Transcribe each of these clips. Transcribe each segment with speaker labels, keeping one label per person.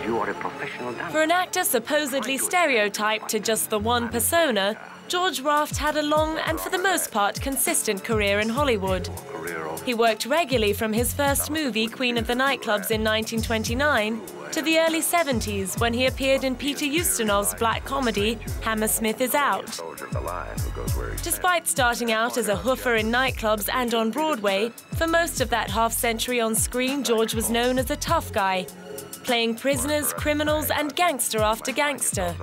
Speaker 1: you are a professional dancer.
Speaker 2: For an actor supposedly stereotyped to just the one persona, George Raft had a long and, for the most part, consistent career in Hollywood. He worked regularly from his first movie, Queen of the Nightclubs, in 1929, to the early 70s, when he appeared in Peter Ustinov's black comedy, Hammersmith is Out. Despite starting out as a hoofer in nightclubs and on Broadway, for most of that half-century on screen, George was known as a tough guy, playing prisoners, criminals, and gangster after gangster.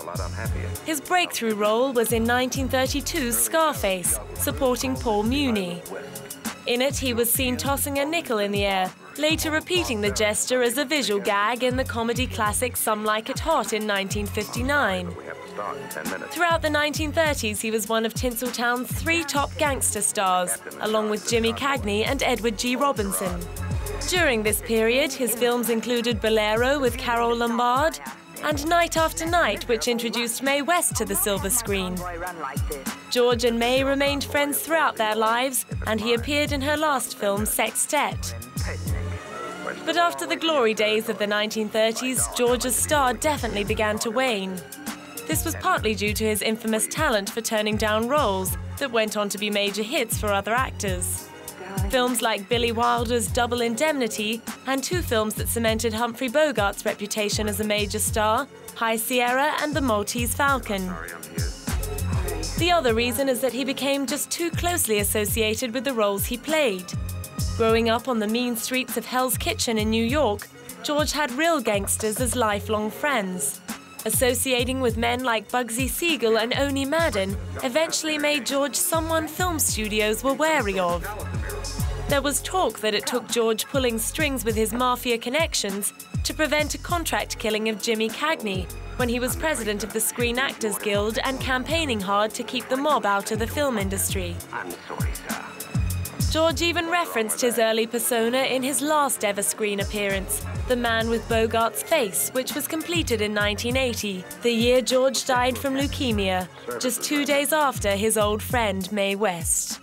Speaker 2: His breakthrough role was in 1932's Scarface, supporting Paul Muni. In it, he was seen tossing a nickel in the air, later repeating the gesture as a visual gag in the comedy classic Some Like It Hot in 1959. Throughout the 1930s, he was one of Tinseltown's 3 top gangster stars, along with Jimmy Cagney and Edward G. Robinson. During this period, his films included Bolero with Carole Lombard and Night After Night, which introduced Mae West to the silver screen. George and Mae remained friends throughout their lives, and he appeared in her last film, Sextet. But after the glory days of the 1930s, George's star definitely began to wane. This was partly due to his infamous talent for turning down roles that went on to be major hits for other actors. Films like Billy Wilder's Double Indemnity and 2 films that cemented Humphrey Bogart's reputation as a major star, High Sierra and The Maltese Falcon. The other reason is that he became just too closely associated with the roles he played. Growing up on the mean streets of Hell's Kitchen in New York, George had real gangsters as lifelong friends. Associating with men like Bugsy Siegel and Owney Madden eventually made George someone film studios were wary of. There was talk that it took George pulling strings with his mafia connections to prevent a contract killing of Jimmy Cagney when he was president of the Screen Actors Guild and campaigning hard to keep the mob out of the film industry.
Speaker 1: I'm sorry, sir.
Speaker 2: George even referenced his early persona in his last ever screen appearance, The Man with Bogart's Face, which was completed in 1980, the year George died from leukemia, just 2 days after his old friend Mae West.